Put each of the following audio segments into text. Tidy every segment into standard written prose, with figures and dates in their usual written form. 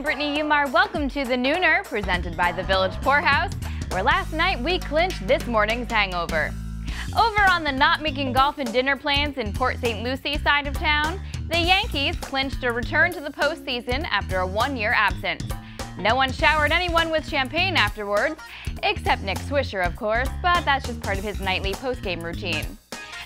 I'm Brittany Umar. Welcome to the Nooner, presented by the Village Poorhouse, where last night we clinched this morning's hangover. Over on the not making golf and dinner plans in Port St. Lucie side of town, the Yankees clinched a return to the postseason after a one-year absence. No one showered anyone with champagne afterwards, except Nick Swisher, of course, but that's just part of his nightly postgame routine.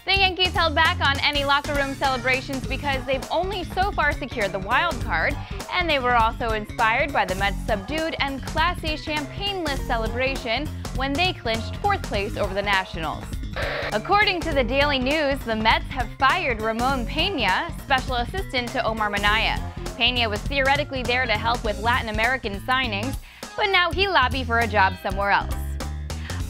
The Yankees held back on any locker room celebrations because they've only so far secured the wild card, and they were also inspired by the Mets' subdued and classy champagne-less celebration when they clinched fourth place over the Nationals. According to the Daily News, the Mets have fired Ramon Pena, special assistant to Omar Minaya. Pena was theoretically there to help with Latin American signings, but now he lobbied for a job somewhere else.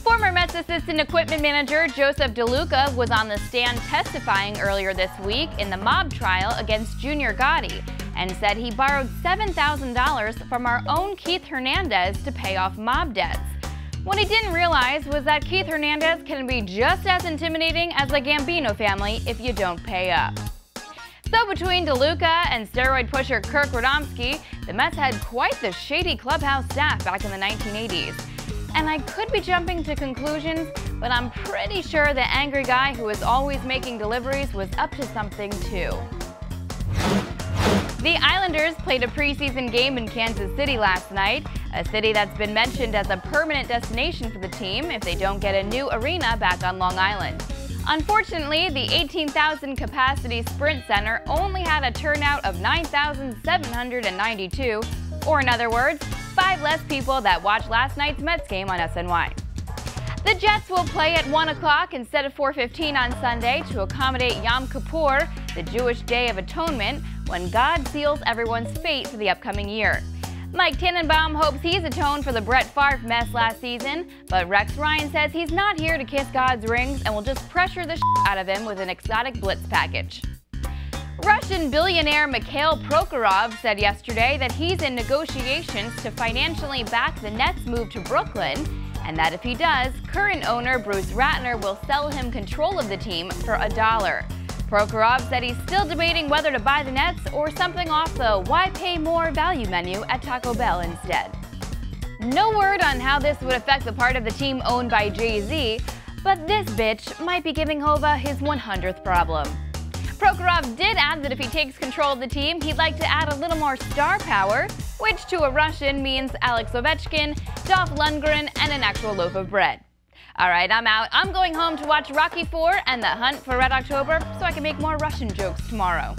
Former Mets assistant equipment manager Joseph DeLuca was on the stand testifying earlier this week in the mob trial against Junior Gotti and said he borrowed $7,000 from our own Keith Hernandez to pay off mob debts. What he didn't realize was that Keith Hernandez can be just as intimidating as the Gambino family if you don't pay up. So between DeLuca and steroid pusher Kirk Radomski, the Mets had quite the shady clubhouse staff back in the 1980s. And I could be jumping to conclusions, but I'm pretty sure the angry guy who was always making deliveries was up to something too. The Islanders played a preseason game in Kansas City last night, a city that's been mentioned as a permanent destination for the team if they don't get a new arena back on Long Island. Unfortunately, the 18,000 capacity Sprint Center only had a turnout of 9,792, or in other words, 5 less people that watched last night's Mets game on SNY. The Jets will play at 1 o'clock instead of 4:15 on Sunday to accommodate Yom Kippur, the Jewish Day of Atonement, when God seals everyone's fate for the upcoming year. Mike Tannenbaum hopes he's atoned for the Brett Favre mess last season, but Rex Ryan says he's not here to kiss God's rings and will just pressure the out of him with an exotic blitz package. Russian billionaire Mikhail Prokhorov said yesterday that he's in negotiations to financially back the Nets' move to Brooklyn, and that if he does, current owner Bruce Ratner will sell him control of the team for $1. Prokhorov said he's still debating whether to buy the Nets or something off the why pay more value menu at Taco Bell instead. No word on how this would affect the part of the team owned by Jay-Z, but this bitch might be giving Hova his 100th problem. Prokhorov did add that if he takes control of the team, he'd like to add a little more star power, which to a Russian means Alex Ovechkin, Dolph Lundgren, and an actual loaf of bread. All right, I'm out. I'm going home to watch Rocky IV and The Hunt for Red October so I can make more Russian jokes tomorrow.